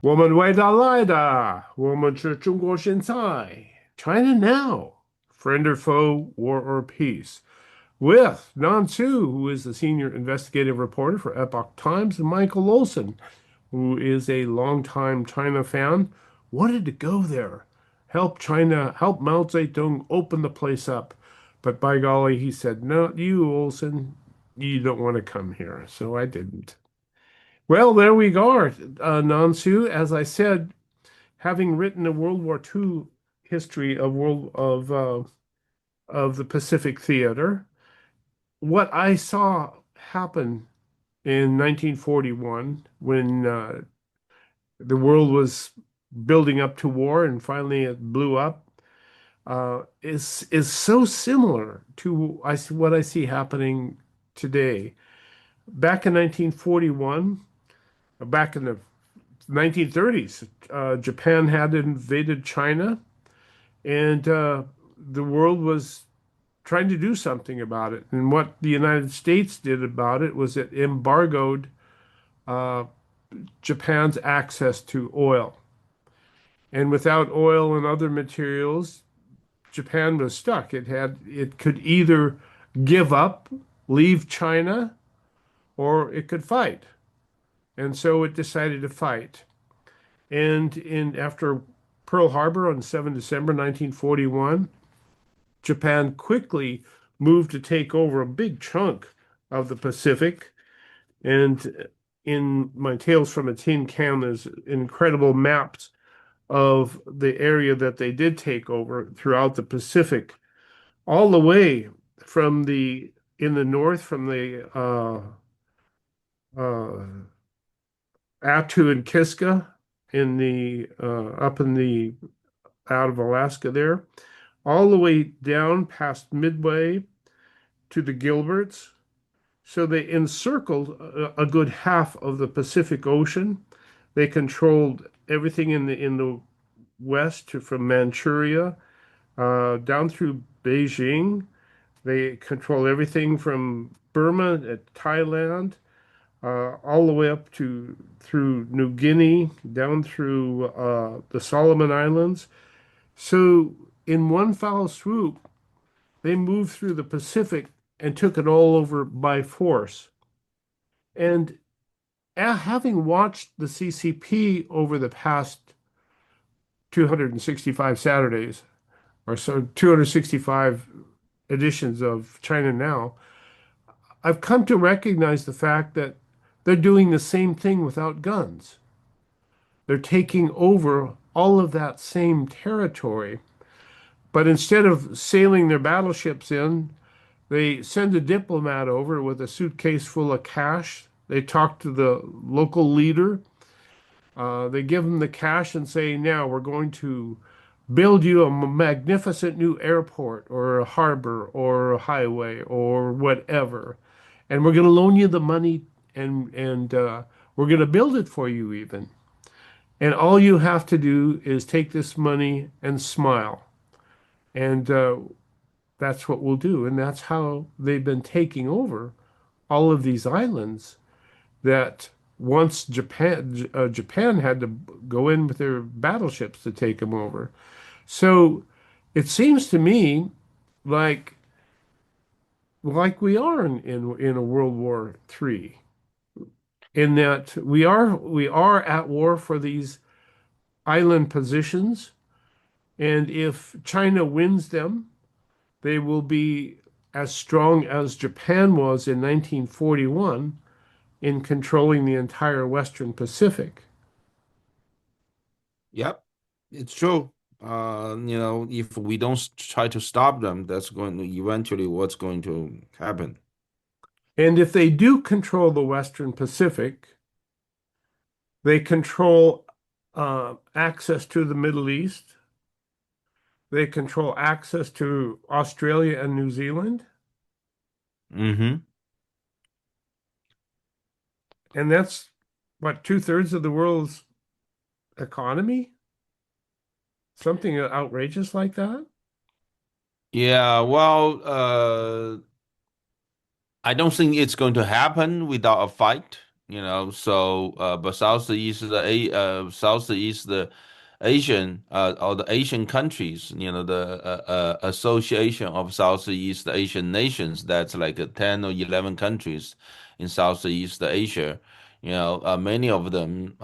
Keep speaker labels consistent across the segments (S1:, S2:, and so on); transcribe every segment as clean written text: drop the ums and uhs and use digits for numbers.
S1: 我们伟大来的，我们是中国现在，China now. Friend or foe, war or peace. With Nan Su, who is the senior investigative reporter for Epoch Times, and Michael Olson, who is a longtime China fan, wanted to go there, help China, help Mao Zedong open the place up. But by golly, he said, no, you, Olson, you don't want to come here. So I didn't. Well, there we go, Nan Su. As I said, having written a World War II history of the Pacific Theater, what I saw happen in 1941 when the world was building up to war and finally it blew up is so similar to what I see happening today. Back in 1941, back in the 1930s, Japan had invaded China, and the world was trying to do something about it. And what the United States did about it was it embargoed uh, Japan's access to oil. And without oil and other materials, Japan was stuck. It could either give up, leave China, or it could fight. And so it decided to fight. And in after Pearl Harbor on 7 December 1941, Japan quickly moved to take over a big chunk of the Pacific. And in my Tales from a Tin Can, there's incredible maps of the area that they did take over throughout the Pacific, all the way from in the north, from the uh, Attu and Kiska in the up in the out of Alaska there, all the way down past Midway to the Gilberts. So they encircled a good half of the Pacific Ocean. They controlled everything in the west from Manchuria down through Beijing. They control everything from Burma, Thailand, all the way up to through New Guinea, down through the Solomon Islands. So in one foul swoop, they moved through the Pacific and took it all over by force. And having watched the CCP over the past 265 Saturdays, or so 265 editions of China Now, I've come to recognize the fact that they're doing the same thing without guns. They're taking over all of that same territory, but instead of sailing their battleships in, they send a diplomat over with a suitcase full of cash. They talk to the local leader. They give them the cash and say, now we're going to build you a magnificent new airport or a harbor or a highway or whatever. And we're going to loan you the money and we're going to build it for you even. And all you have to do is take this money and smile. And that's what we'll do. And that's how they've been taking over all of these islands that once Japan had to go in with their battleships to take them over. So it seems to me like we are in a World War III, in that we are at war for these island positions, and if China wins them, they will be as strong as Japan was in 1941 in controlling the entire Western Pacific.
S2: Yep, it's true. If we don't try to stop them, that's going to eventually what's going to happen.
S1: And if they do control the Western Pacific, they control access to the Middle East. They control access to Australia and New Zealand.
S2: Hmm.
S1: And that's what, two-thirds of the world's economy? Something outrageous like that?
S2: Yeah, well, I don't think it's going to happen without a fight. But Southeast Asian, or the Asian countries, the Association of Southeast Asian Nations, that's like 10 or 11 countries in Southeast Asia. Many of them,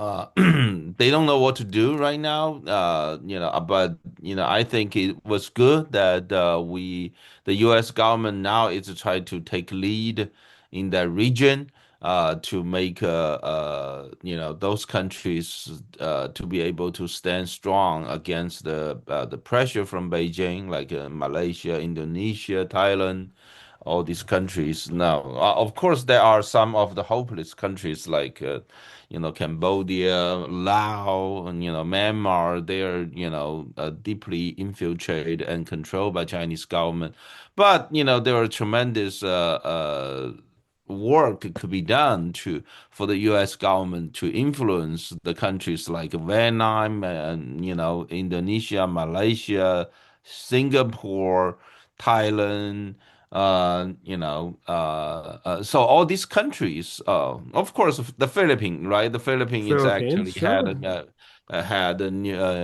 S2: they don't know what to do right now. But I think it was good that the U.S. government now is trying to take lead in that region, to make those countries to be able to stand strong against the pressure from Beijing, like Malaysia, Indonesia, Thailand, all these countries. Now, of course, there are some of the hopeless countries like Cambodia, Laos, and Myanmar. They are deeply infiltrated and controlled by Chinese government. But there are tremendous work could be done to for the U.S. government to influence the countries like Vietnam and Indonesia, Malaysia, Singapore, Thailand. So all these countries, of course, the Philippines, right? The Philippines is
S1: Philippines,
S2: actually
S1: sure.
S2: had a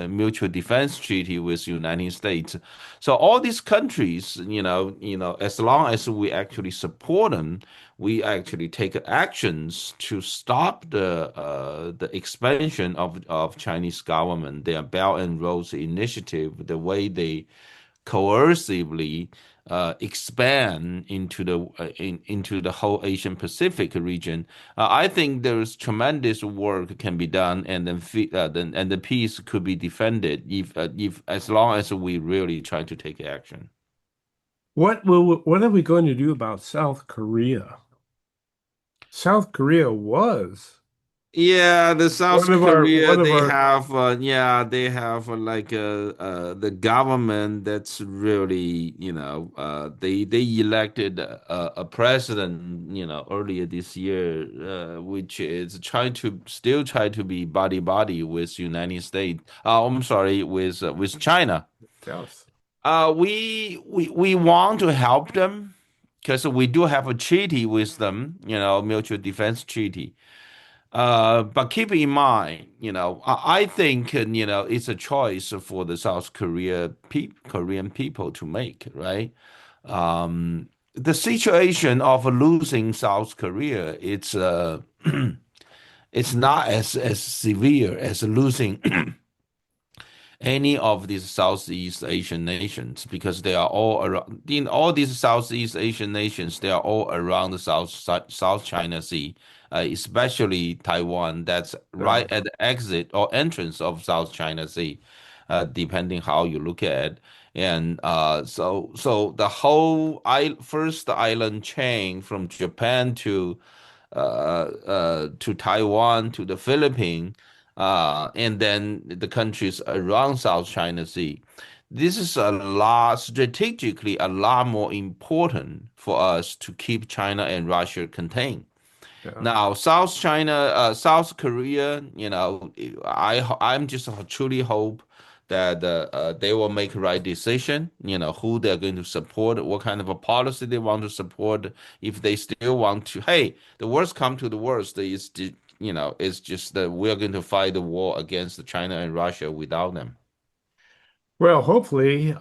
S2: mutual defense treaty with United States. So all these countries, as long as we actually support them, we actually take actions to stop the expansion of Chinese government, their Belt and Roads Initiative, the way they coercively expand into the whole Asian Pacific region. I think there's tremendous work can be done, and then the peace could be defended if as long as we really try to take action.
S1: What are we going to do about South Korea? South Korea was
S2: Yeah, the South Korea,
S1: one of our
S2: they have like the government that's really, they elected a president, earlier this year, which is try to be buddy with United States. I'm sorry, with China.
S1: yes.
S2: We want to help them because we do have a treaty with them, mutual defense treaty. But keep in mind, I think, it's a choice for the Korean people to make, right? The situation of losing South Korea, it's not as severe as losing any of these Southeast Asian nations because they are all around in all these Southeast Asian nations, they are all around the South China Sea, especially Taiwan, that's
S1: Yeah.
S2: right at the exit or entrance of South China Sea, depending how you look at it. And so the whole first island chain from Japan to Taiwan, to the Philippines, and then the countries around South China Sea. This is strategically a lot more important for us to keep China and Russia contained.
S1: Yeah.
S2: Now, South Korea, I'm just truly hope that they will make the right decision. Who they're going to support, what kind of a policy they want to support. If they still want to, hey, the worst come to the worst it's just that we're going to fight the war against China and Russia without them.
S1: Well, hopefully,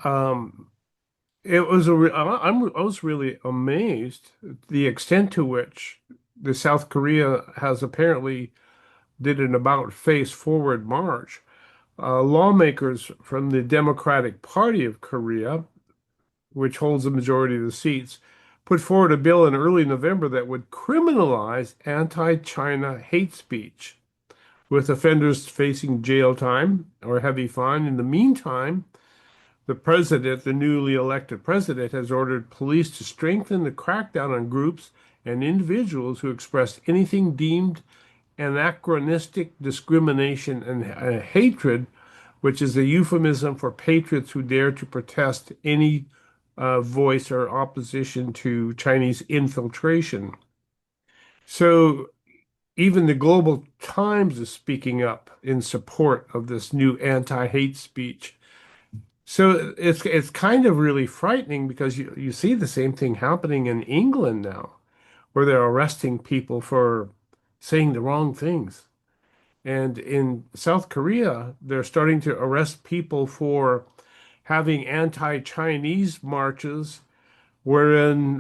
S1: it was I was really amazed at the extent to which the South Korea has apparently did an about face forward march. Lawmakers from the Democratic Party of Korea, which holds the majority of the seats, put forward a bill in early November that would criminalize anti-China hate speech, with offenders facing jail time or heavy fine. In the meantime, the newly elected president, has ordered police to strengthen the crackdown on groups and individuals who express anything deemed anachronistic discrimination and hatred, which is a euphemism for patriots who dare to protest any voice or opposition to Chinese infiltration. So even the Global Times is speaking up in support of this new anti-hate speech. So it's kind of really frightening because you see the same thing happening in England now, where they're arresting people for saying the wrong things. And in South Korea, they're starting to arrest people for having anti-Chinese marches, wherein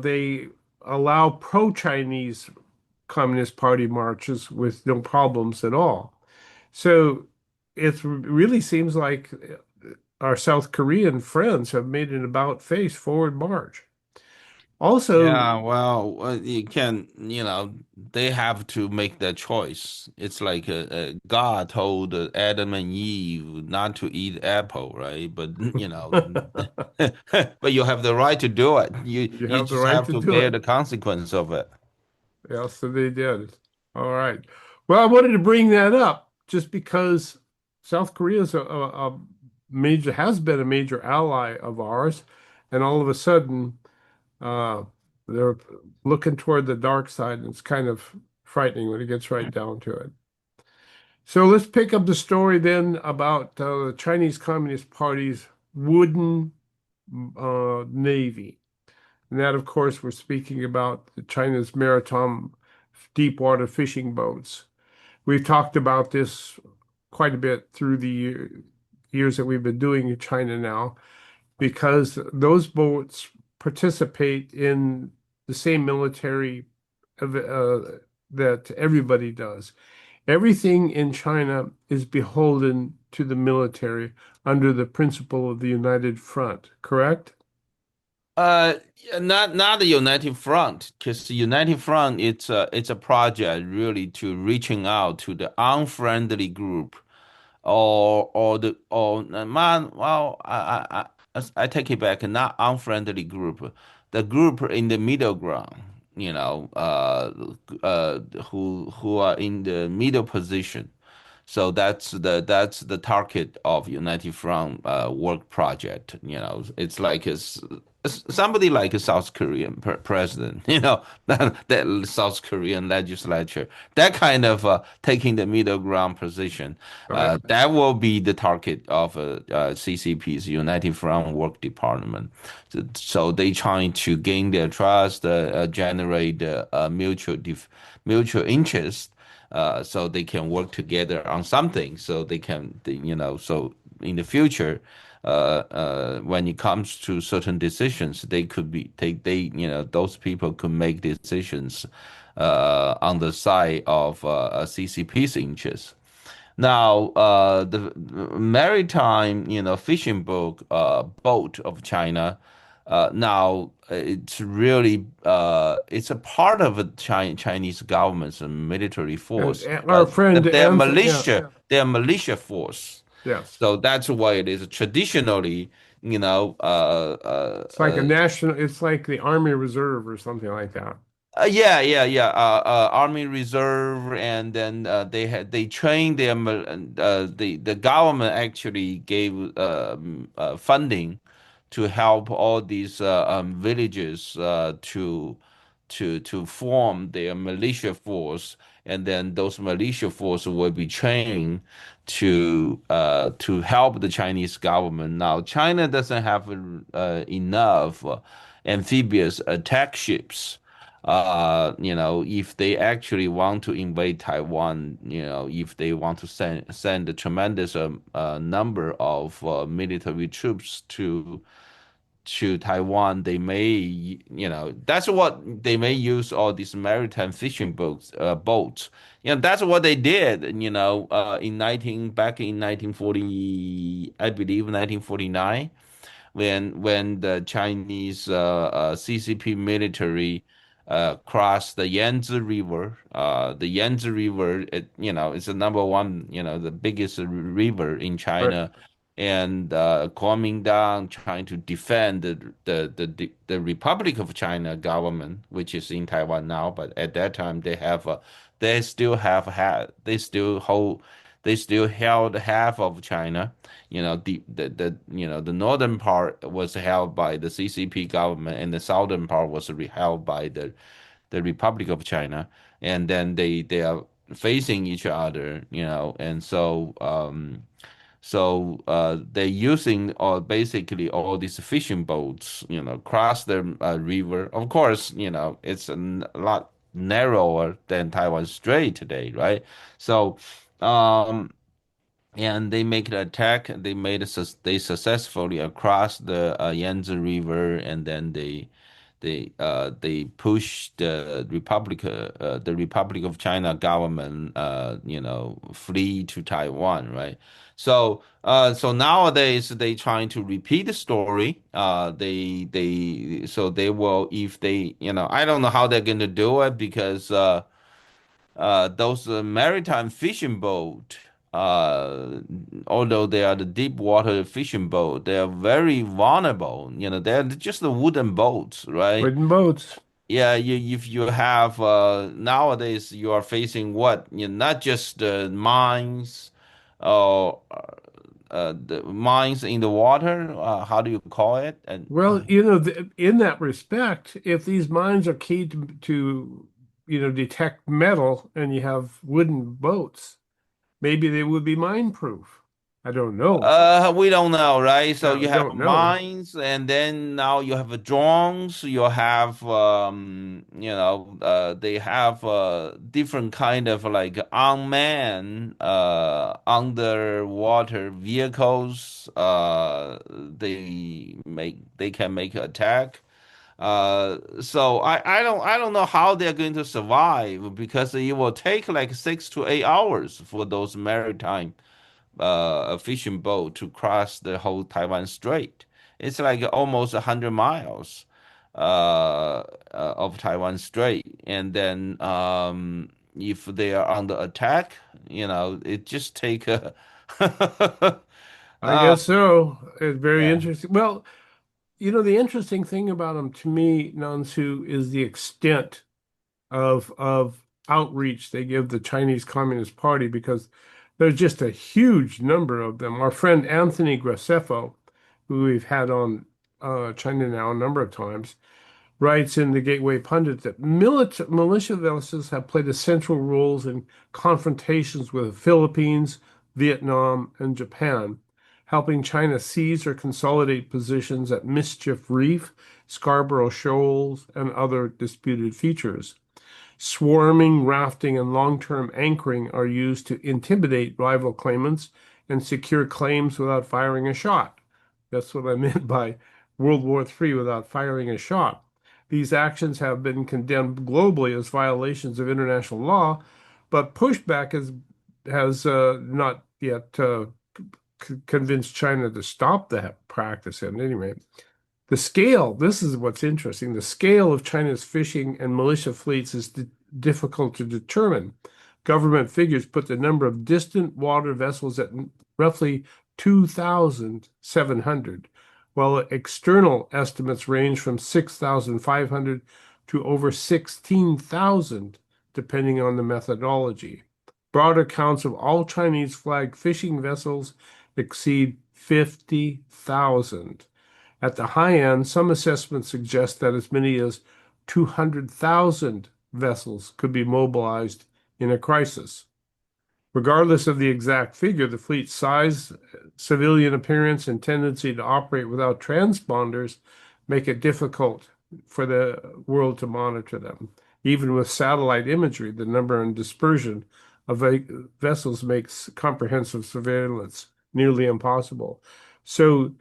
S1: they allow pro-Chinese Communist Party marches with no problems at all. So it really seems like our South Korean friends have made an about face forward march. Also,
S2: Yeah, well, you can, they have to make their choice. It's like God told Adam and Eve not to eat apple, right? But but you have the right to do it. You
S1: you
S2: you
S1: have the
S2: just
S1: right
S2: have
S1: to
S2: to
S1: do
S2: bear
S1: it.
S2: the consequence of it.
S1: Yeah, so they did. All right. Well, I wanted to bring that up just because South Korea is a major, has been a major ally of ours, and all of a sudden, uh, they're looking toward the dark side, and it's kind of frightening when it gets right down to it. So let's pick up the story then about the Chinese Communist Party's wooden navy. And that, of course, we're speaking about China's maritime deep water fishing boats. We've talked about this quite a bit through the years that we've been doing in China now, because those boats participate in the same military that everybody does. Everything in China is beholden to the military under the principle of the United Front, correct?
S2: Uh, not the United Front, because the United Front it's a project really to reaching out to the unfriendly group or man. Well, I take it back. Not unfriendly group, the group in the middle ground. You know, who are in the middle position. So that's the target of United Front work project. It's like somebody like a South Korean president. That South Korean legislature, that kind of taking the middle ground position.
S1: Right.
S2: That will be the target of CCP's United Front Work Department. So they trying to gain their trust, generate mutual interest so they can work together on something. So they can, so in the future, when it comes to certain decisions, they could be those people could make decisions on the side of CCP's interest. Now, the maritime, fishing boat of China, now it's a part of the Chinese government's military force,
S1: And our
S2: but
S1: friend
S2: they're
S1: Anthony, yeah,
S2: they're militia force.
S1: yes.
S2: So that's why it is traditionally,
S1: It's like a national, it's like the Army Reserve or something like that.
S2: yeah. Army Reserve, and then they trained them. The government actually gave funding to help all these villages to form their militia force, and then those militia force will be trained to help the Chinese government. Now, China doesn't have enough amphibious attack ships. If they actually want to invade Taiwan, if they want to send a tremendous number of military troops to Taiwan, they may, that's what they may use all these maritime fishing boats. That's what they did, back in 1940, I believe 1949 when the Chinese CCP military crossed the Yangtze River. The Yangtze River, it's the number one, the biggest river in
S1: Right.
S2: China, and coming down, trying to defend the Republic of China government, which is in Taiwan now. But at that time, they still hold, they still held half of China. The northern part was held by the CCP government, and the southern part was held by the Republic of China. And then they are facing each other, and so they're using basically all these fishing boats, cross the river. Of course, it's a lot. narrower than Taiwan Strait today, right? So, um, and they make the attack. They made they successfully across the Yangtze River, and then they pushed the Republic of China government flee to Taiwan, right? So nowadays they trying to repeat the story. They will, if they, I don't know how they're going to do it, because those maritime fishing boat, uh, although they are the deep water fishing boat, they are very vulnerable. They're just the wooden boats, right?
S1: Wooden boats.
S2: Yeah, if you have nowadays you are facing what? Not just mines, or the mines in the water. How do you call it? And
S1: Well, in that respect, if these mines are key to detect metal and you have wooden boats, maybe they would be mine proof. I don't know.
S2: We don't know, right? So
S1: I
S2: you have
S1: don't know.
S2: mines, and then now you have drones. You have, they have different kind of like unmanned underwater vehicles. They can make attack. So I don't know how they're going to survive, because it will take like 6 to 8 hours for those maritime a fishing boat to cross the whole Taiwan Strait. It's like almost 100 miles of Taiwan Strait, and then if they are under attack, it just take a
S1: I
S2: uh,
S1: guess so. It's very
S2: yeah.
S1: interesting. Well, the interesting thing about them to me, Nan Su, is the extent of outreach they give the Chinese Communist Party because there's just a huge number of them. Our friend Anthony Graceffo, who we've had on China Now a number of times, writes in the Gateway Pundit that militia vessels have played essential roles in confrontations with the Philippines, Vietnam, and Japan, helping China seize or consolidate positions at Mischief Reef, Scarborough Shoals, and other disputed features. Swarming, rafting, and long-term anchoring are used to intimidate rival claimants and secure claims without firing a shot. That's what I meant by World War III without firing a shot. These actions have been condemned globally as violations of international law, but pushback has not yet convinced China to stop that practice. And anyway, the scale, this is what's interesting. The scale of China's fishing and militia fleets is difficult to determine. Government figures put the number of distant water vessels at roughly 2,700, while external estimates range from 6,500 to over 16,000, depending on the methodology. Broader counts of all Chinese flag fishing vessels exceed 50,000. At the high end, some assessments suggest that as many as 200,000 vessels could be mobilized in a crisis. Regardless of the exact figure, the fleet's size, civilian appearance, and tendency to operate without transponders make it difficult for the world to monitor them. Even with satellite imagery, the number and dispersion of vessels makes comprehensive surveillance nearly impossible. So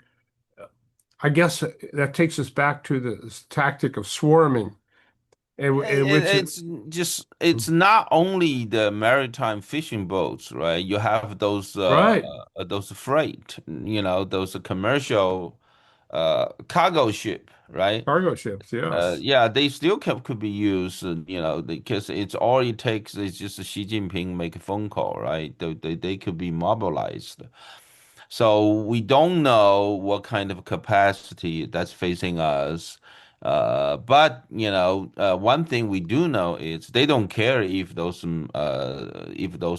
S1: I guess that takes us back to the tactic of swarming, which is
S2: It's not only the maritime fishing boats, right? You have
S1: right.
S2: those freight, those commercial cargo ship, right?
S1: Cargo ships, yes.
S2: Yeah, they still could be used, because it's all it takes is just Xi Jinping make a phone call, right? They could be mobilized. So we don't know what kind of capacity that's facing us. But one thing we do know is they don't care if those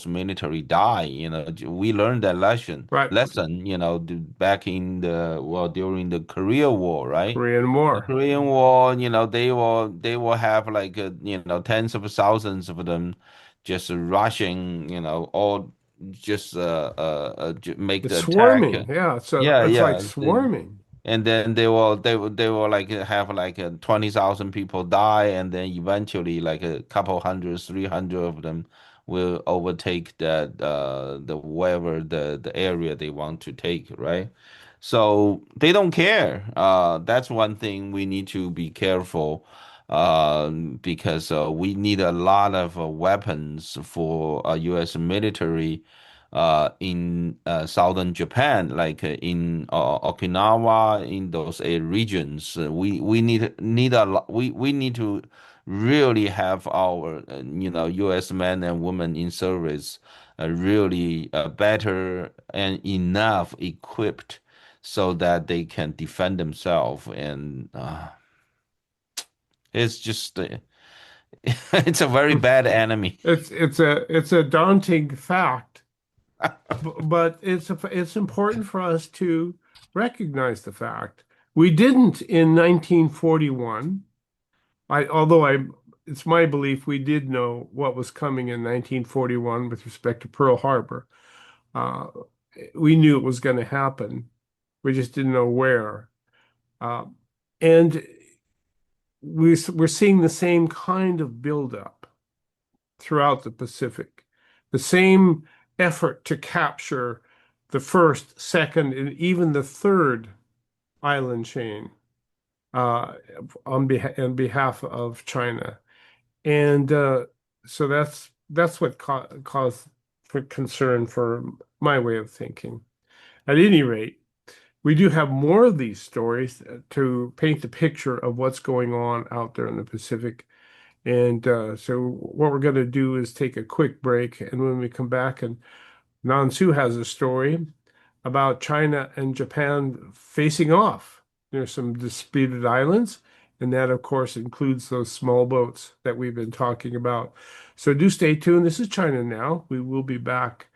S2: military die. We learned that
S1: Right.
S2: lesson. Back in during the Korea War, right?
S1: Korean
S2: The
S1: War.
S2: Korean War, they will have like tens of thousands of them just rushing, all just make
S1: It's
S2: the attack.
S1: swarming. Yeah. So
S2: Yeah,
S1: it's like
S2: yeah,
S1: swarming.
S2: and then they will like have like 20,000 people die, and then eventually like a couple hundred, 300 of them will overtake that the wherever the area they want to take, right? So they don't care. That's one thing we need to be careful, because we need a lot of weapons for U.S. military in southern Japan, like in Okinawa, in those regions. We need a lot. We need to really have our U.S. men and women in service really better and enough equipped so that they can defend themselves. And it's just it's a very bad enemy.
S1: It's a daunting fact, but it's important for us to recognize the fact. We didn't in 1941. It's my belief we did know what was coming in 1941 with respect to Pearl Harbor. Uh, we knew it was going to happen. We just didn't know where. Uh, and we're seeing the same kind of buildup throughout the Pacific, the same effort to capture the first, second, and even the third island chain uh, on behalf of China. And so that's what caused for concern for my way of thinking. At any rate, we do have more of these stories to paint the picture of what's going on out there in the Pacific. And so what we're going to do is take a quick break. And when we come back, and Nan Su has a story about China and Japan facing off. There's some disputed islands, and that, of course, includes those small boats that we've been talking about. So do stay tuned. This is China Now. We will be back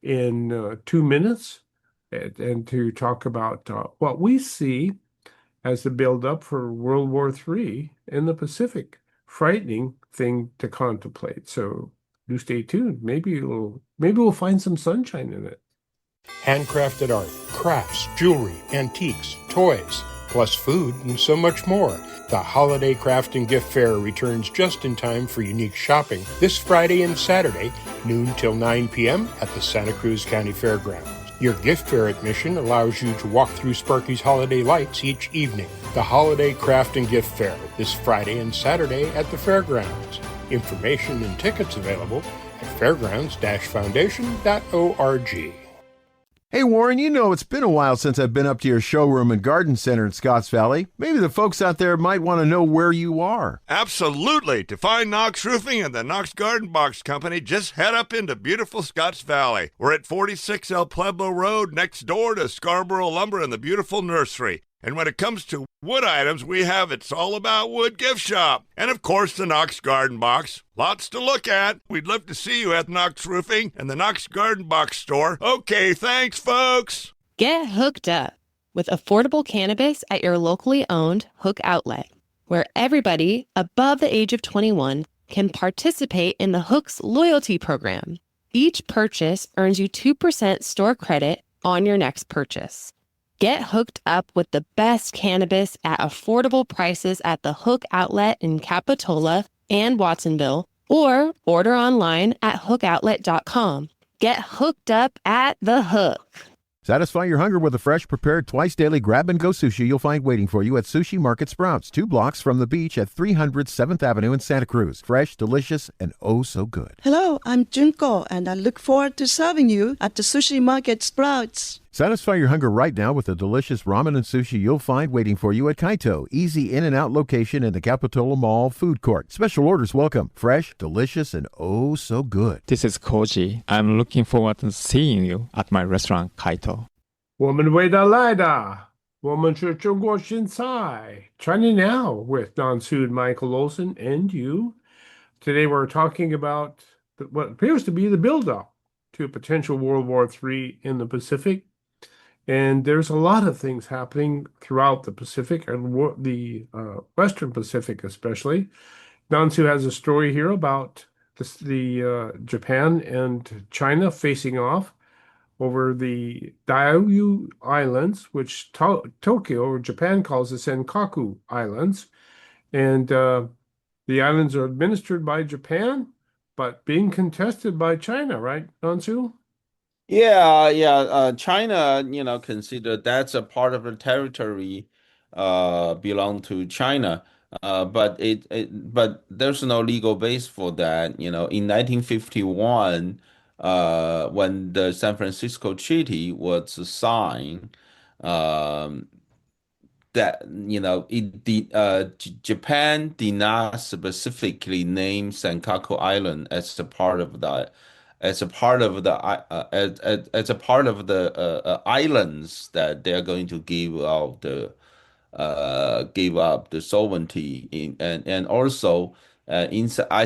S1: in 2 minutes and to talk about what we see as the buildup for World War III in the Pacific. Frightening thing to contemplate. So do stay tuned. Maybe we'll find some sunshine in it.
S3: Handcrafted art, crafts, jewelry, antiques, toys, plus food and so much more. The Holiday Craft and Gift Fair returns just in time for unique shopping this Friday and Saturday, noon till 9 p.m. at the Santa Cruz County Fairgrounds. Your gift fair admission allows you to walk through Sparky's holiday lights each evening. The Holiday Craft and Gift Fair this Friday and Saturday at the fairgrounds. Information and tickets available at fairgrounds-foundation.org.
S4: Hey Warren, you know it's been a while since I've been up to your showroom and garden center in Scotts Valley. Maybe the folks out there might want to know where you are.
S5: Absolutely. To find Knox Roofing and the Knox Garden Box Company, just head up into beautiful Scotts Valley. We're at 46 El Pueblo Road, next door to Scarborough Lumber and the beautiful nursery. And when it comes to wood items, we have It's All About Wood gift shop. And of course, the Knox Garden Box. Lots to look at. We'd love to see you at Knox Roofing and the Knox Garden Box store. Okay, thanks, folks.
S6: Get hooked up with affordable cannabis at your locally owned Hook Outlet, where everybody above the age of 21 can participate in the Hook's loyalty program. Each purchase earns you 2% store credit on your next purchase. Get hooked up with the best cannabis at affordable prices at the Hook Outlet in Capitola and Watsonville, or order online at hookoutlet.com. Get hooked up at the Hook.
S4: Satisfy your hunger with a fresh, prepared, twice-daily grab-and-go sushi you'll find waiting for you at Sushi Market Sprouts, 2 blocks from the beach at 300 7th Avenue in Santa Cruz. Fresh, delicious, and oh so good.
S7: Hello, I'm Junko, and I look forward to serving you at the Sushi Market Sprouts.
S4: Satisfy your hunger right now with the delicious ramen and sushi you'll find waiting for you at Kaito, easy in and out location in the Capitola Mall food court. Special orders welcome. Fresh, delicious, and oh so good.
S8: This is Koji. I'm looking forward to seeing you at my restaurant, Kaito.
S1: 我们为他来的，我们是中国现在 China Now with Nan Su and Michael Olson and you. Today we're talking about what appears to be the build-up to a potential World War III in the Pacific. And there's a lot of things happening throughout the Pacific and the Western Pacific especially. Nan Su has a story here about the Japan and China facing off. over the Diaoyu Islands, which Tokyo or Japan calls the Senkaku Islands. And the islands are administered by Japan, but being contested by China, right, Nan Su?
S2: Yeah, yeah. China, consider that's a part of the territory, belong to China. But there's no legal base for that. In 1951, when the San Francisco Treaty was signed, um, that Japan did not specifically name Senkaku Island as a part of the as a part of the islands that they're going to give up the sovereignty in, and also I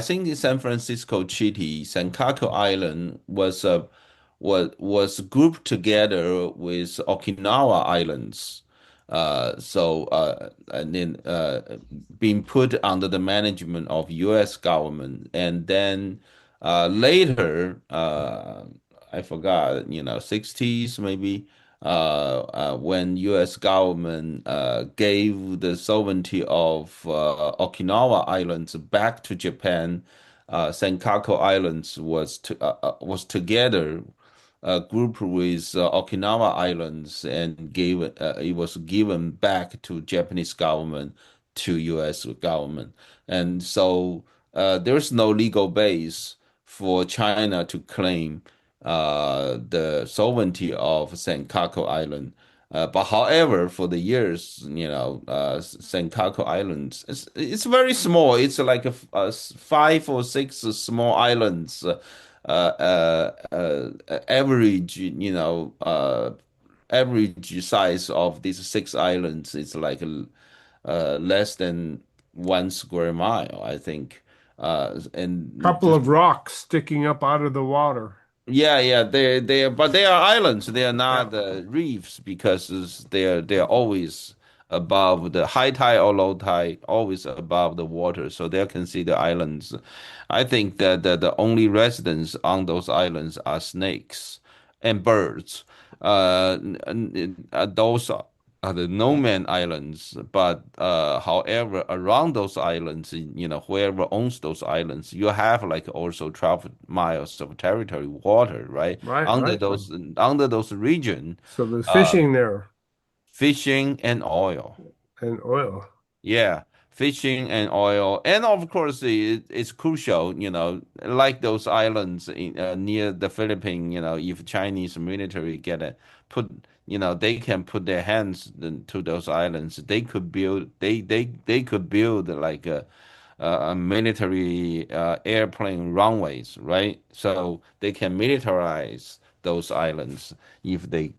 S2: think the San Francisco Treaty, Senkaku Island was grouped together with Okinawa Islands. And then being put under the management of U.S. government, and then later, I forgot, 60s maybe, when U.S. government gave the sovereignty of Okinawa Islands back to Japan, Senkaku Islands was together grouped with Okinawa Islands and gave it was given back to Japanese government to U.S. government, and so there's no legal base for China to claim the sovereignty of Senkaku Island. But however, for the years, Senkaku Islands, it's very small. It's like five or six small islands. Average, average size of these six islands is like less than 1 square mile, I think. And
S1: Couple
S2: just
S1: of rocks sticking up out of the water.
S2: yeah, yeah, but they are islands. They are
S1: Yeah.
S2: not reefs because they're always above the high tide or low tide, always above the water. So they're considered islands. I think that the only residents on those islands are snakes and birds. Those are the no-man islands. But however, around those islands, whoever owns those islands, you have like also 12 miles of territory water, right?
S1: Right,
S2: Under
S1: right.
S2: those region,
S1: So there's
S2: uh,
S1: fishing there
S2: fishing and oil.
S1: and oil.
S2: Yeah, fishing and oil, and of course it's crucial. Like those islands near the Philippines. If Chinese military get it, put, they can put their hands to those islands. They could build like a military airplane runways, right? So they can militarize those islands if they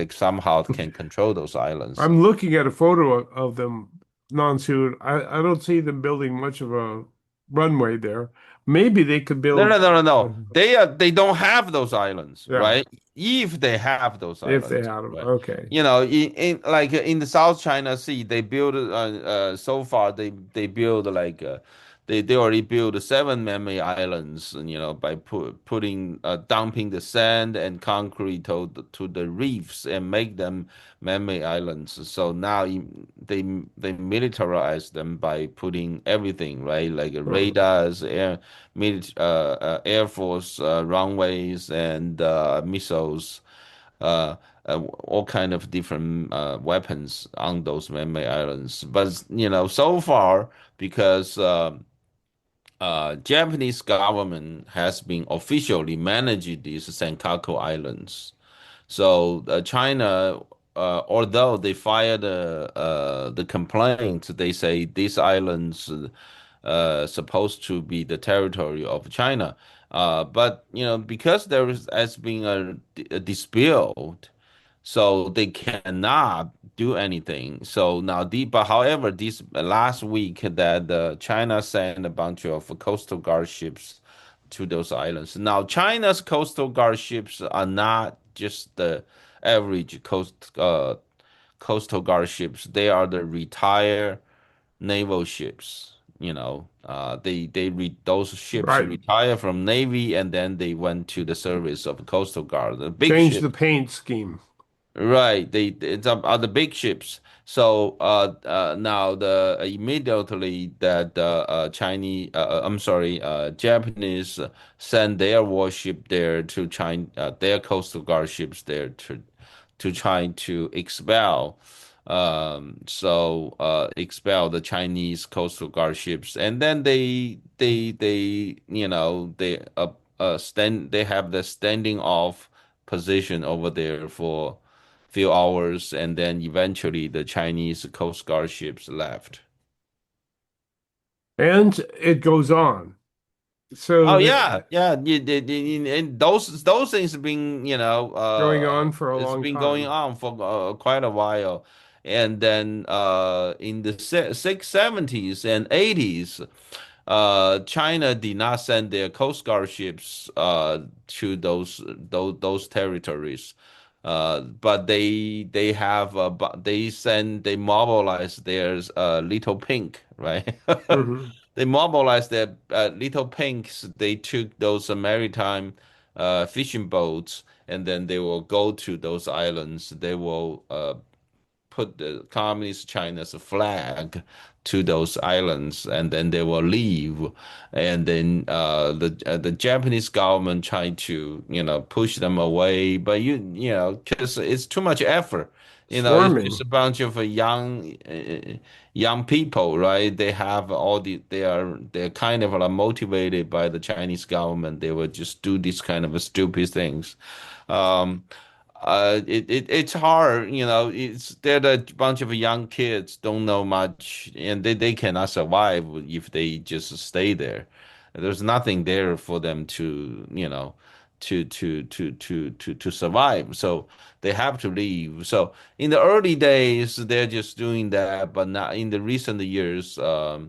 S2: somehow can control those islands.
S1: I'm looking at a photo of them, Nan Su. I don't see them building much of a runway there. Maybe they could
S2: No,
S1: build,
S2: no, no, no, no. They don't have those islands,
S1: yeah,
S2: right? If they have those
S1: if they
S2: islands,
S1: had them.
S2: right?
S1: Okay.
S2: In like in the South China Sea, they build so far they build like they already built seven man-made islands, and, by putting dumping the sand and concrete to the reefs and make them man-made islands. So now they militarize them by putting everything, right? Like radars, Air Force runways and missiles, all kind of different weapons on those man-made islands. But so far, because Japanese government has been officially managing these Senkaku Islands. So China, although they filed the complaint, they say these islands supposed to be the territory of China. But because has been a dispute, so they cannot do anything. So now, but however, this last week that China sent a bunch of coastal guard ships to those islands. Now, China's coastal guard ships are not just the average coastal guard ships. They are the retired naval ships. those ships
S1: Right.
S2: retire from Navy and then they went to the service of Coastal Guard, the big
S1: Change the
S2: ship.
S1: paint scheme.
S2: Right, it's are the big ships. So now the immediately that Chinese, I'm sorry, Japanese send their warship there to China, their coastal guard ships there to try to expel, expel the Chinese coastal guard ships, and then they have the standing off position over there for few hours, and then eventually the Chinese Coast Guard ships left.
S1: And it goes on. So
S2: Oh
S1: the
S2: yeah, yeah. And those things have been,
S1: going on for a
S2: it's
S1: long
S2: been going
S1: time.
S2: on for quite a while. And then in the 670s and 80s, China did not send their Coast Guard ships to those territories. But they mobilize their little pink, right?
S1: Hmm.
S2: They mobilized their little pinks. They took those maritime fishing boats, and then they will go to those islands. They will put the communist China's flag to those islands, and then they will leave. And then the Japanese government tried to push them away, but because it's too much effort. It's just
S1: Swarming.
S2: a bunch of young people, right? They're kind of like motivated by the Chinese government. They will just do these kind of stupid things. Um, it's hard, they're a bunch of young kids, don't know much, and they cannot survive if they just stay there. There's nothing there for them to, to survive. So they have to leave. So in the early days, they're just doing that, but not in the recent years. Uh,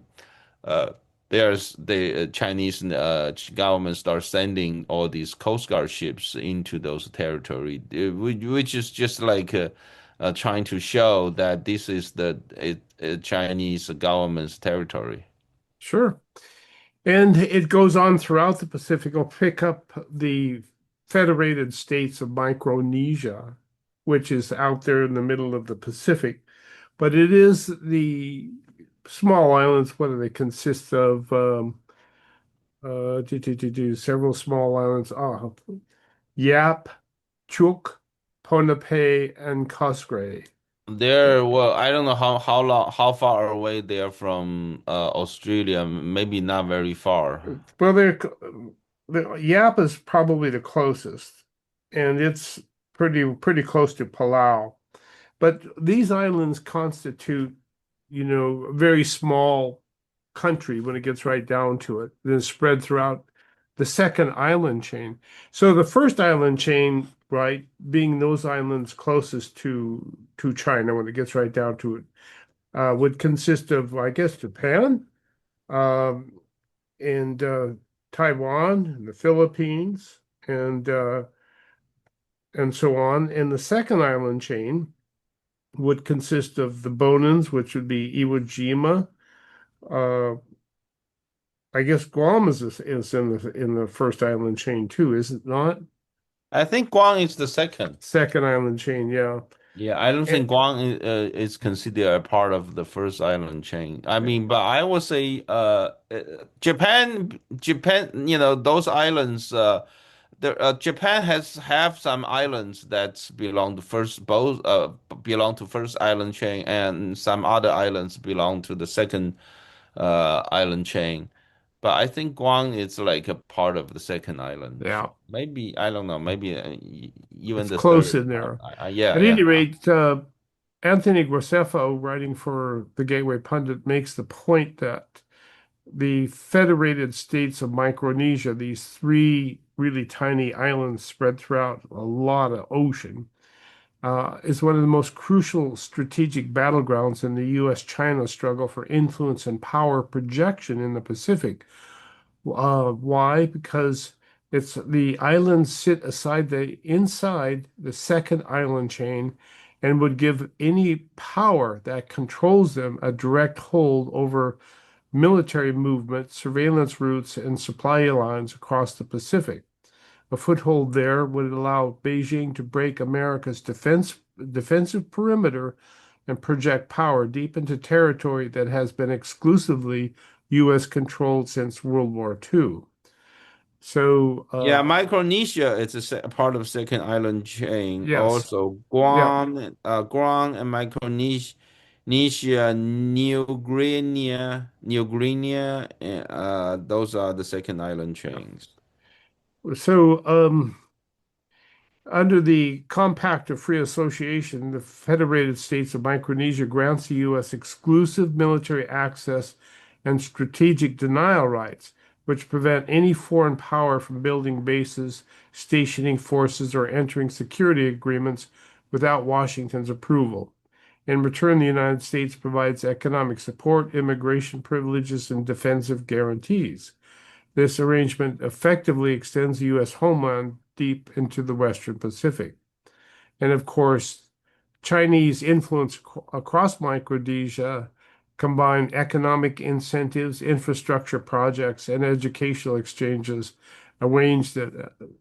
S2: there's the Chinese government start sending all these Coast Guard ships into those territory, which is just like trying to show that this is the Chinese government's territory.
S1: Sure. And it goes on throughout the Pacific. I'll pick up the Federated States of Micronesia, which is out there in the middle of the Pacific. But it is the small islands. What do they consist of? Several small islands. Yap, Chuuk, Ponape, and Cosgray.
S2: Well, I don't know how far away they are from Australia. Maybe not very far.
S1: Well, the Yap is probably the closest, and it's pretty close to Palau. But these islands constitute, a very small country when it gets right down to it, then spread throughout the second island chain. So the first island chain, right, being those islands closest to China when it gets right down to it, would consist of, I guess, Japan, um, and Taiwan, and the Philippines, and so on. And the second island chain would consist of the Bonins, which would be Iwo Jima. Uh, I guess Guam is in the first island chain too, is it not?
S2: I think Guam is the second.
S1: Second island chain, yeah.
S2: Yeah, I don't
S1: And,
S2: think Guam is considered a part of the first island chain. I mean, but I would say Japan, those islands. Japan has have some islands that belong to belong to first island chain, and some other islands belong to the second island chain. But I think Guam is like a part of the second island.
S1: yeah,
S2: Maybe I don't know. Maybe even
S1: it's
S2: the
S1: close
S2: third.
S1: in there.
S2: Yeah,
S1: At
S2: yeah.
S1: any rate, Anthony Graceffo, writing for the Gateway Pundit, makes the point that the Federated States of Micronesia, these three really tiny islands spread throughout a lot of ocean, is one of the most crucial strategic battlegrounds in the U.S.-China struggle for influence and power projection in the Pacific. Why? Because it's the islands sit inside the second island chain and would give any power that controls them a direct hold over military movement, surveillance routes, and supply lines across the Pacific. A foothold there would allow Beijing to break America's defensive perimeter and project power deep into territory that has been exclusively U.S. controlled since World War II. So,
S2: Yeah, Micronesia is a part of second island chain.
S1: yes,
S2: Also,
S1: yeah.
S2: Guam and Micronesia, New Guinea, those are the second island chains.
S1: So, under the Compact of Free Association, the Federated States of Micronesia grants the U.S. exclusive military access and strategic denial rights, which prevent any foreign power from building bases, stationing forces, or entering security agreements without Washington's approval. In return, the United States provides economic support, immigration privileges, and defensive guarantees. This arrangement effectively extends the U.S. homeland deep into the Western Pacific. And of course, Chinese influence across Micronesia combine economic incentives, infrastructure projects, and educational exchanges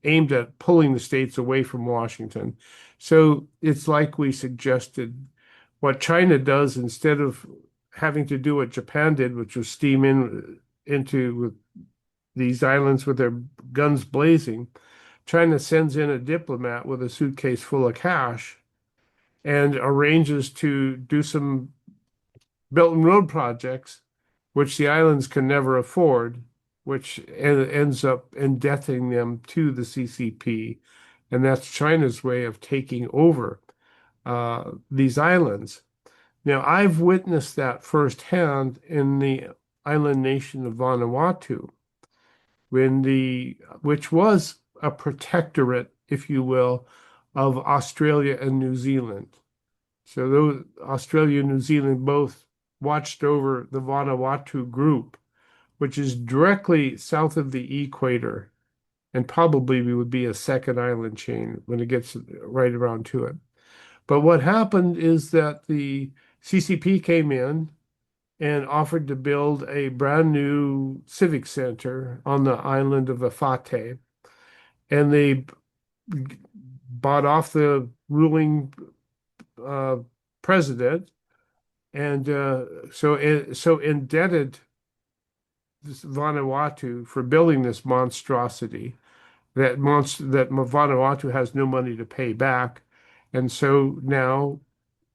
S1: aimed at pulling the states away from Washington. So it's like we suggested, what China does instead of having to do what Japan did, which was steam into these islands with their guns blazing. China sends in a diplomat with a suitcase full of cash and arranges to do some Belt and Road projects, which the islands can never afford, which ends up indebting them to the CCP. And that's China's way of taking over these islands. Now, I've witnessed that firsthand in the island nation of Vanuatu, which was a protectorate, if you will, of Australia and New Zealand. So those Australia and New Zealand both watched over the Vanuatu group, which is directly south of the equator, and probably would be a second island chain when it gets right around to it. But what happened is that the CCP came in and offered to build a brand new civic center on the island of Afate. And they bought off the ruling president, and so indebted this Vanuatu for building this monstrosity that Vanuatu has no money to pay back. And so now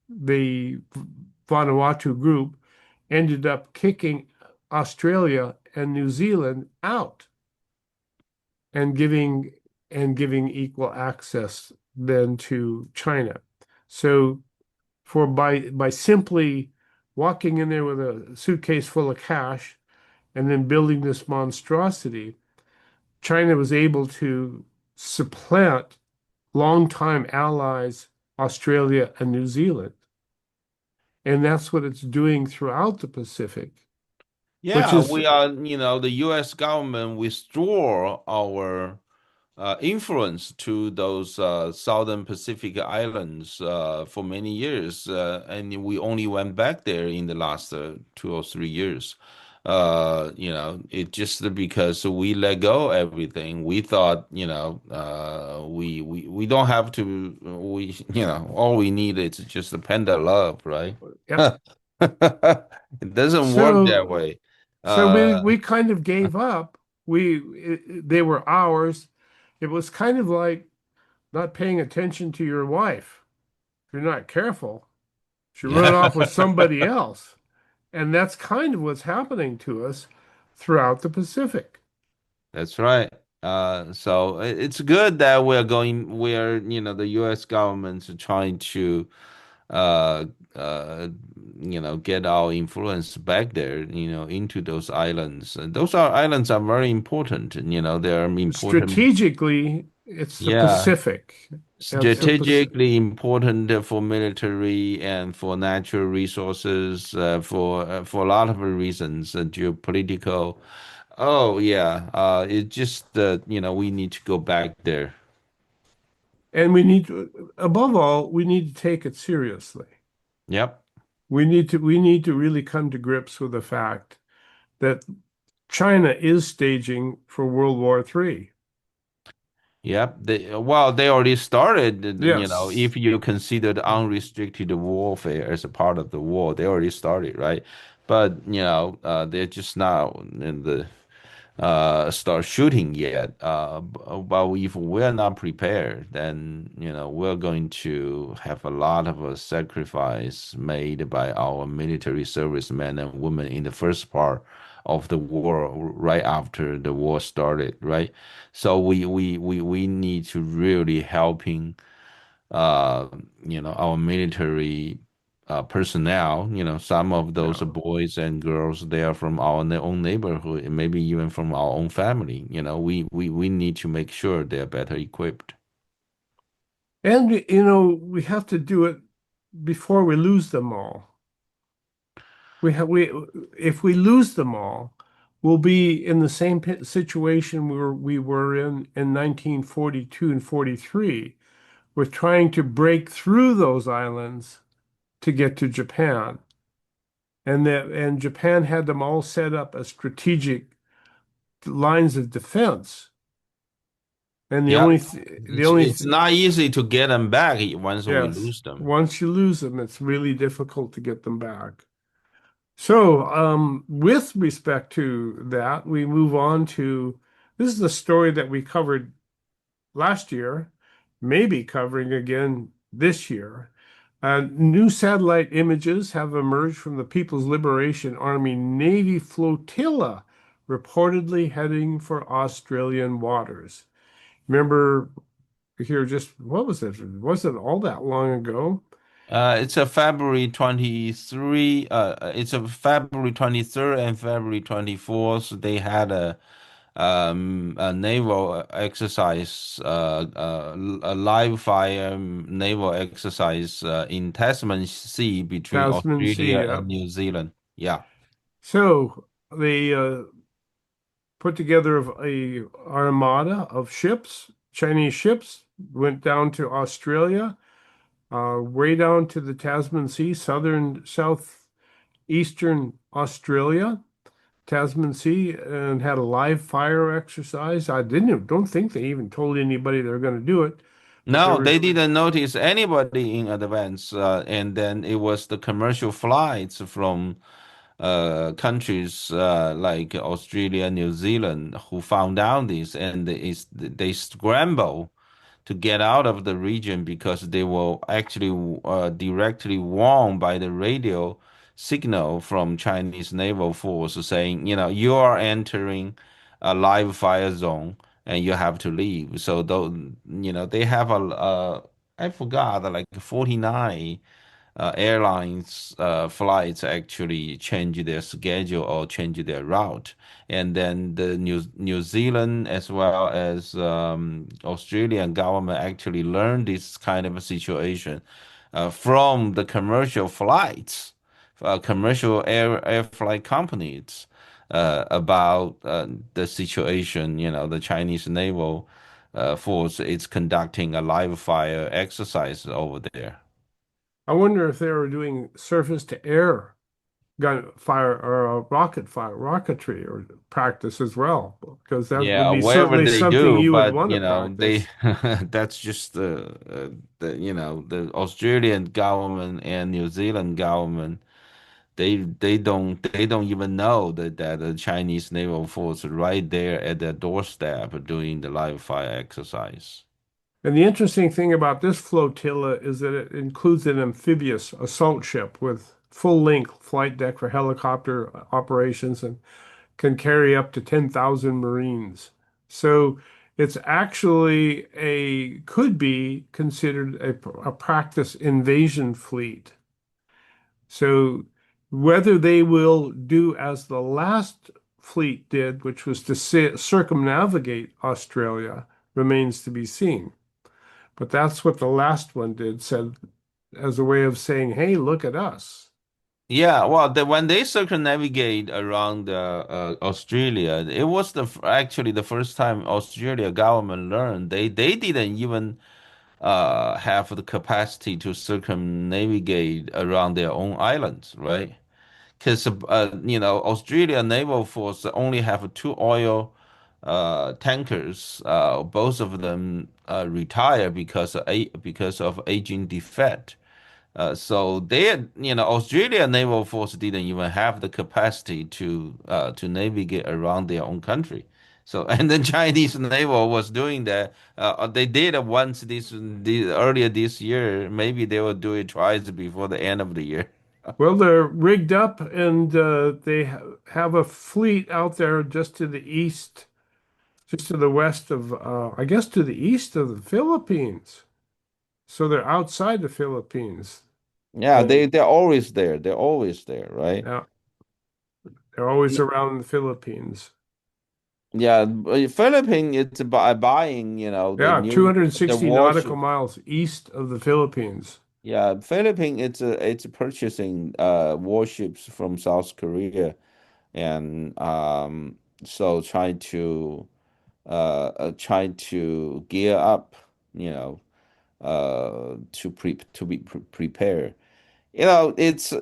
S1: the Vanuatu group ended up kicking Australia and New Zealand out and giving equal access then to China. So by simply walking in there with a suitcase full of cash and then building this monstrosity, China was able to supplant longtime allies Australia and New Zealand. And that's what it's doing throughout the Pacific, which
S2: Yeah,
S1: is
S2: we are, the U.S. government withdraw our influence to those southern Pacific islands for many years, and we only went back there in the last 2 or 3 years. It just because we let go everything. We thought, we don't have to. All we need is just a panda love, right?
S1: yep.
S2: It doesn't work that
S1: So
S2: way.
S1: so we
S2: Uh,
S1: we kind of gave up. They were ours. It was kind of like not paying attention to your wife. If you're not careful, she run off with somebody else. And that's kind of what's happening to us throughout the Pacific.
S2: That's right. So it's good that the U.S. government's trying to, uh, uh, get our influence back there, into those islands. And those islands are very important. They're important.
S1: Strategically, it's the
S2: Yeah,
S1: Pacific.
S2: strategically important for military and for natural resources, for a lot of reasons, geopolitical. Oh yeah, it just we need to go back there.
S1: And above all, we need to take it seriously.
S2: Yep.
S1: We need to really come to grips with the fact that China is staging for World War III.
S2: Yep. Well, they already started,
S1: Yes.
S2: if you consider the unrestricted warfare as a part of the war, they already started, right? But, they're just now in the start shooting yet. But if we're not prepared, then we're going to have a lot of sacrifice made by our military servicemen and women in the first part of the war, right after the war started, right? So we need to really helping uh, our military personnel, some of those
S1: Yeah.
S2: boys and girls, they are from our own neighborhood, and maybe even from our own family. We need to make sure they're better equipped.
S1: And, we have to do it before we lose them all. If we lose them all, we'll be in the same situation we were in 1942 and 43. We're trying to break through those islands to get to Japan. And Japan had them all set up as strategic lines of defense. And the
S2: Yeah,
S1: only th the
S2: it's
S1: only
S2: it's
S1: th
S2: not easy to get them back once we
S1: yes,
S2: lose them.
S1: once you lose them, it's really difficult to get them back. So, with respect to that, we move on to this is the story that we covered last year, maybe covering again this year. New satellite images have emerged from the People's Liberation Army Navy flotilla, reportedly heading for Australian waters. Remember here, just what was it? Wasn't all that long ago?
S2: It's a February 23, it's a February 23rd and February 24th. They had a naval exercise, a live fire naval exercise in Tasman Sea between
S1: Tasman Sea,
S2: Australia
S1: yeah.
S2: and New Zealand. Yeah.
S1: So they put together a armada of ships, Chinese ships, went down to Australia, way down to the Tasman Sea, southeastern Australia, Tasman Sea, and had a live fire exercise. I don't think they even told anybody they were going to do it, but they
S2: No,
S1: were.
S2: they didn't notice anybody in advance, and then it was the commercial flights from countries like Australia, New Zealand, who found out this, and they scramble to get out of the region because they were actually directly warned by the radio signal from Chinese naval force saying, you are entering a live fire zone and you have to leave. So though, they have I forgot, like 49 airlines flights actually change their schedule or change their route. And then the New Zealand as well as Australian government actually learned this kind of a situation from the commercial flights, commercial air flight companies about the situation. The Chinese naval force is conducting a live fire exercise over there.
S1: I wonder if they were doing surface to air gunfire or rocketry or practice as well, because that would
S2: Yeah,
S1: be
S2: whatever
S1: certainly
S2: they
S1: something
S2: do,
S1: you would
S2: but
S1: want to
S2: they
S1: practice.
S2: that's just the Australian government and New Zealand government. They don't even know that the Chinese naval force right there at their doorstep doing the live fire exercise.
S1: And the interesting thing about this flotilla is that it includes an amphibious assault ship with full-length flight deck for helicopter operations and can carry up to 10,000 Marines. So it's actually could be considered a practice invasion fleet. So whether they will do as the last fleet did, which was to circumnavigate Australia, remains to be seen. But that's what the last one did, said as a way of saying, hey, look at us.
S2: Yeah, well, when they circumnavigate around Australia, it was actually the first time Australia government learned they didn't even have the capacity to circumnavigate around their own islands, right? because Australia Naval Force only have two oil tankers. Both of them retire because of aging defect. So Australia Naval Force didn't even have the capacity to navigate around their own country. So and the Chinese naval was doing that. They did it once earlier this year. Maybe they will do it twice before the end of the year.
S1: Well, they're rigged up and they have a fleet out there just to the east, just to the west of, I guess to the east of the Philippines. So they're outside the Philippines.
S2: Yeah,
S1: And
S2: they're always there. They're always there, right?
S1: yeah, they're always around the Philippines.
S2: Yeah, Philippines it's by buying,
S1: Yeah,
S2: the
S1: 260 nautical
S2: warship.
S1: miles east of the Philippines.
S2: Yeah, Philippines it's purchasing warships from South Korea and so trying to gear up, you know, to be prepared. If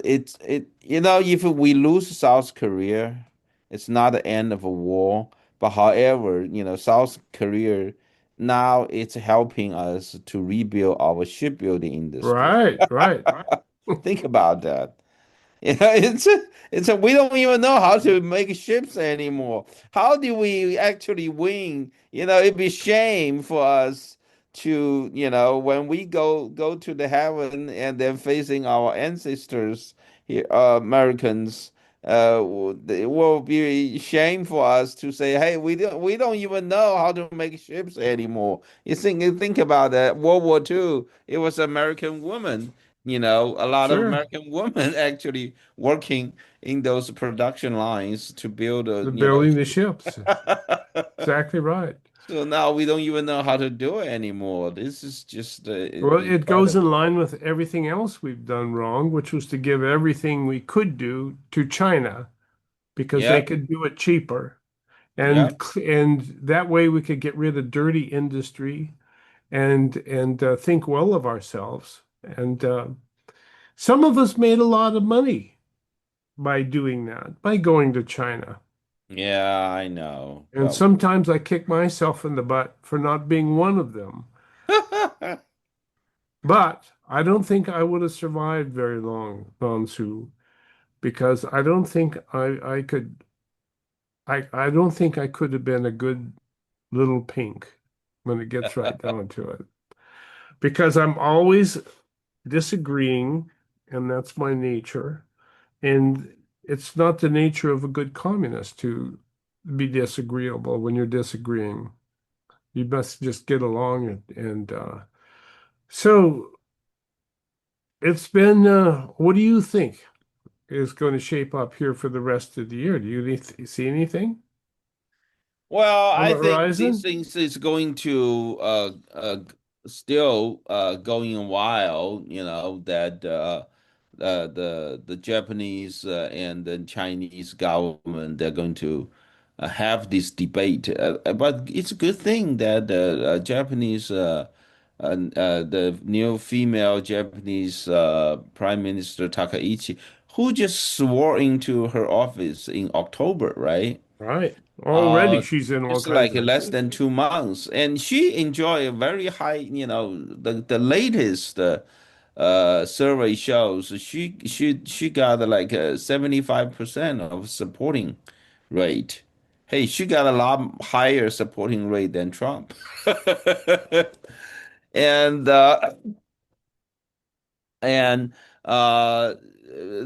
S2: we lose South Korea, it's not the end of a war. But however, South Korea now it's helping us to rebuild our shipbuilding industry.
S1: Right, right.
S2: Think about that. We don't even know how to make ships anymore. How do we actually win? It'd be shame for us to, when we go to the heaven and then facing our ancestors here, Americans, it will be shame for us to say, hey, we don't even know how to make ships anymore. You think about that. World War II, it was American women. A lot of
S1: Sure.
S2: American women actually working in those production lines to build
S1: The building the ships.
S2: a.
S1: Exactly right.
S2: So now we don't even know how to do it anymore. This is just
S1: Well, it goes in
S2: incredible.
S1: line with everything else we've done wrong, which was to give everything we could do to China because they
S2: Yeah,
S1: could do it cheaper.
S2: yeah,
S1: And that way we could get rid of dirty industry and think well of ourselves. And some of us made a lot of money by doing that, by going to China.
S2: yeah. I know,
S1: And sometimes I kick myself in the butt for not being one of them. But I don't think I would have survived very long, Nan Su, because I don't think I could I don't think I could have been a good little pink when it gets right down to it. Because I'm always disagreeing, and that's my nature. And it's not the nature of a good communist to be disagreeable when you're disagreeing. You must just get along and so it's been what do you think is going to shape up here for the rest of the year? Do you see anything
S2: Well,
S1: on
S2: I
S1: the
S2: think these
S1: horizon?
S2: things is going to still going a while, that the Japanese and the Chinese government they're going to have this debate. But it's a good thing that the Japanese the new female Japanese Prime Minister Takaichi, who just swore into her office in October, right?
S1: Right. Already
S2: Uh,
S1: she's in all
S2: just
S1: kinds
S2: like
S1: of
S2: less than 2 months, and she enjoy a very high. The latest survey shows she got like a 75% of supporting rate. Hey, she got a lot higher supporting rate than Trump, and and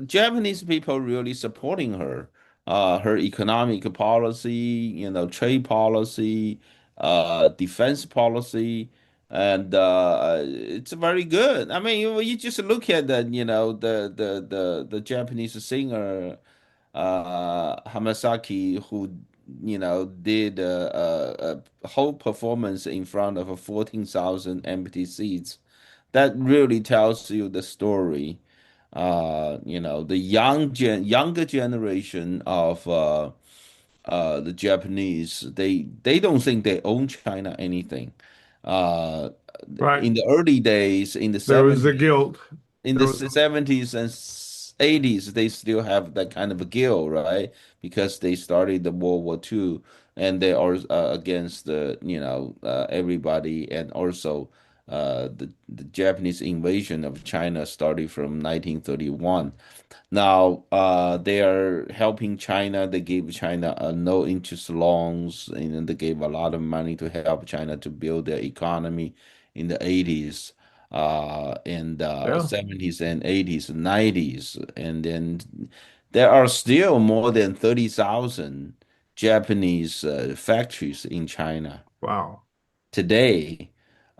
S2: Japanese people really supporting her, her economic policy, trade policy, defense policy, and it's very good. I mean, you just look at the Japanese singer Hamasaki, who did a whole performance in front of 14,000 empty seats. That really tells you the story. The younger generation of the Japanese, they don't think they own China anything. Uh,
S1: right.
S2: in the early days, in the
S1: There was the
S2: 70s,
S1: guilt.
S2: in
S1: There
S2: the
S1: was
S2: 70s and 80s, they still have that kind of a guilt, right? Because they started the World War II, and they are against the everybody, and also the Japanese invasion of China started from 1931. Now, they are helping China. They gave China no interest loans, and then they gave a lot of money to help China to build their economy in the 80s, and
S1: Yeah.
S2: 70s and 80s and 90s. And then there are still more than 30,000 Japanese factories in China
S1: Wow.
S2: today.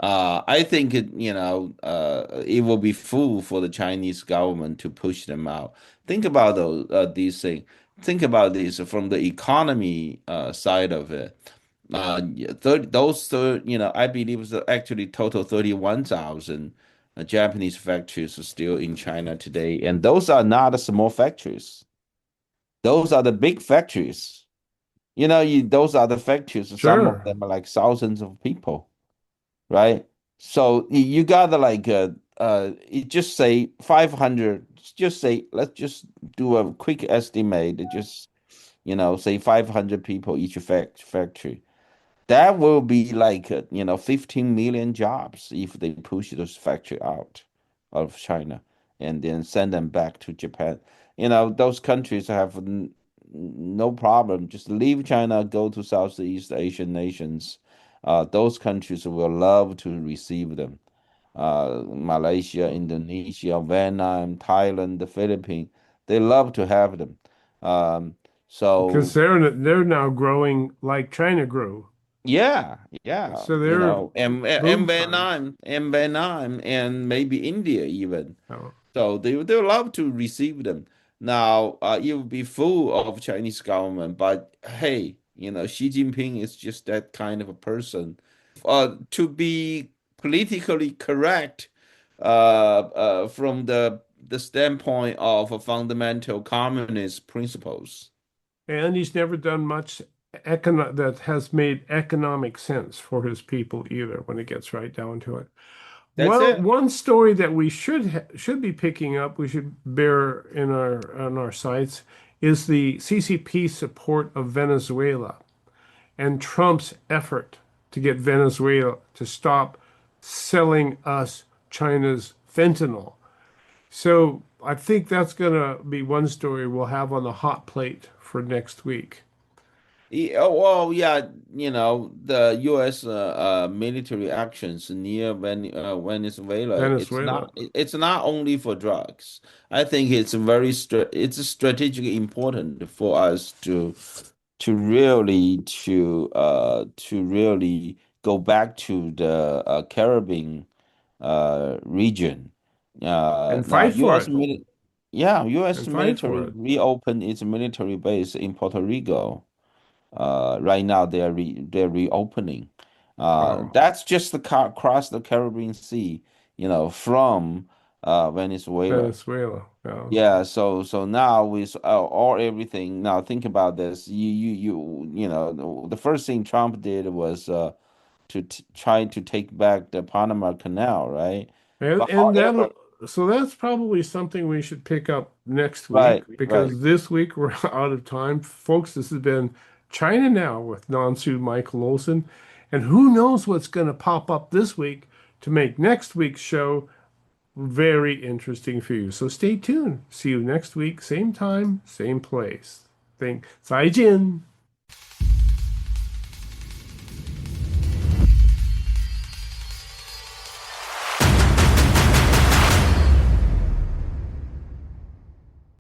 S2: I think it will be fool for the Chinese government to push them out. Think about these things. Think about this from the economy side of it. 30, those I believe it's actually total 31,000 Japanese factories are still in China today, and those are not small factories. Those are the big factories. Those are the factories. Some of
S1: Sure.
S2: them are like thousands of people, right? So you gotta like you just say 500, just say let's just do a quick estimate, just say 500 people each factory. That will be like 15 million jobs if they push those factory out of China and then send them back to Japan. Those countries have no problem. Just leave China, go to Southeast Asian nations. Those countries will love to receive them. Malaysia, Indonesia, Vietnam, Thailand, the Philippines, they love to have them. Um,
S1: Because
S2: so
S1: they're now growing like China grew.
S2: yeah, yeah,
S1: So they're
S2: and
S1: boom times.
S2: Vietnam, and maybe India even.
S1: Oh.
S2: So they love to receive them. Now, it would be full of Chinese government, but hey, Xi Jinping is just that kind of a person. To be politically correct, from the standpoint of fundamental communist principles.
S1: And he's never done much that has made economic sense for his people either when it gets right down to it.
S2: That's
S1: Well,
S2: it.
S1: one story that we should be picking up, we should bear in our on our sights, is the CCP support of Venezuela and Trump's effort to get Venezuela to stop selling us China's fentanyl. So I think that's going to be one story we'll have on the hot plate for next week.
S2: Well, yeah, the U.S. Military actions near Venezuela.
S1: Venezuela.
S2: It's not only for drugs. I think it's strategically important for us to really go back to the Caribbean region.
S1: And
S2: Now,
S1: fight for it.
S2: U.S.
S1: And fight for
S2: military
S1: it.
S2: reopened its military base in Puerto Rico. Right now, they're reopening.
S1: Wow.
S2: That's just across the Caribbean Sea, from Venezuela.
S1: Venezuela. Yeah.
S2: Yeah, so now with all everything. Now think about this. The first thing Trump did was to try to take back the Panama Canal, right?
S1: And
S2: But
S1: and
S2: however,
S1: that so that's probably something we should pick up next week
S2: right, right.
S1: because this week we're out of time. Folks, this has been China Now with Nan Su Michael Olson. And who knows what's going to pop up this week to make next week's show very interesting for you. So stay tuned. See you next week, same time, same place. 再见.